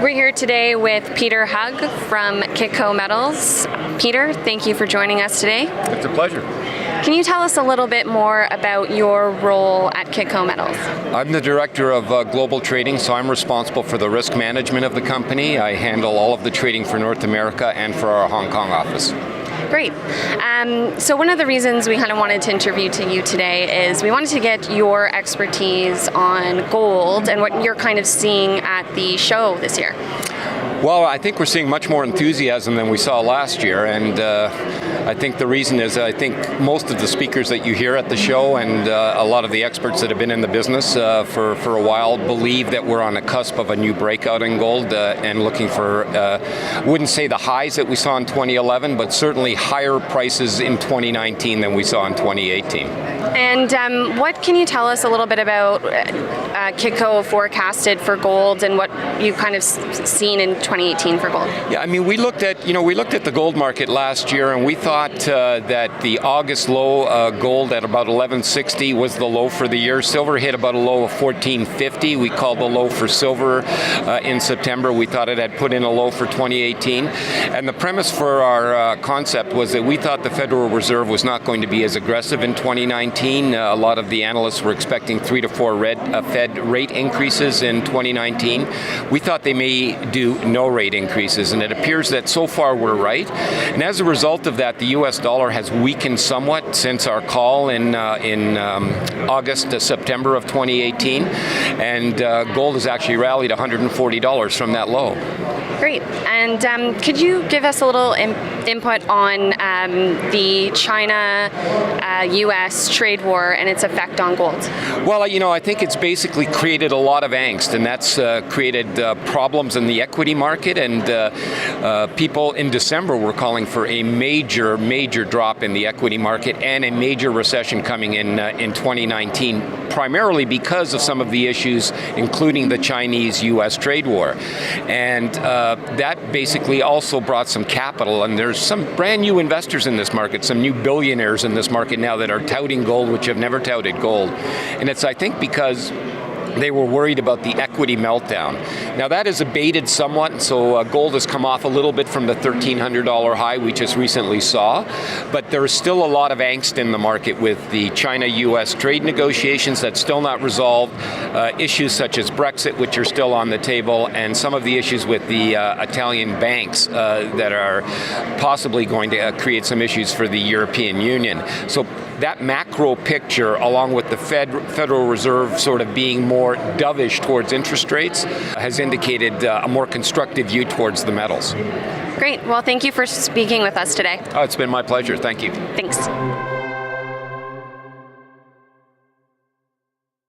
We're here today with Peter Hug from Kitco Metals. Peter, thank you for joining us today. It's a pleasure. Can you tell us a little bit more about your role at Kitco Metals? I'm the director of global trading, so I'm responsible for the risk management of the company. I handle all of the trading for North America and for our Hong Kong office. Great. So one of the reasons we kind of wanted to interview to you today is we wanted to get your expertise on gold and what you're kind of seeing at the show this year. Well, I think we're seeing much more enthusiasm than we saw last year, and I think the reason is I think most of the speakers that you hear at the show and a lot of the experts that have been in the business for a while believe that we're on the cusp of a new breakout in gold and looking for, wouldn't say the highs that we saw in 2011, but certainly higher prices in 2019 than we saw in 2018. And what can you tell us a little bit about Kitco forecasted for gold and what you kind of seen in 2018 for gold? Yeah, I mean, we looked at the gold market last year, and we thought that the August low gold at about 1160 was the low for the year. Silver hit about a low of 1450. We called the low for silver in September. We thought it had put in a low for 2018. And the premise for our concept was that we thought the Federal Reserve was not going to be as aggressive in 2019. A lot of the analysts were expecting 3 to 4 Fed rate increases in 2019. We thought they may do no rate increases, and it appears that so far we're right. And as a result of that, the U.S. dollar has weakened somewhat since our call in August to September of 2018, and gold has actually rallied $140 from that low. Great. And could you give us a little input on the China-U.S. trade war and its effect on gold? Well, I think it's basically created a lot of angst, and that's created problems in the equity market, and people in December were calling for a major drop in the equity market and a major recession coming in 2019, primarily because of some of the issues, including the Chinese-U.S. trade war. And that basically also brought some capital, and there's some brand new investors in this market, some new billionaires in this market now that are touting gold, which have never touted gold. And it's, I think, because they were worried about the equity meltdown. Now that has abated somewhat, so gold has come off a little bit from the $1,300 high we just recently saw, but there is still a lot of angst in the market with the China-U.S. trade negotiations that's still not resolved, issues such as Brexit, which are still on the table, and some of the issues with the Italian banks that are possibly going to create some issues for the European Union. So that macro picture, along with the Federal Reserve sort of being more dovish towards interest rates, has indicated a more constructive view towards the metals. Great. Well, thank you for speaking with us today. Oh, it's been my pleasure. Thank you. Thanks.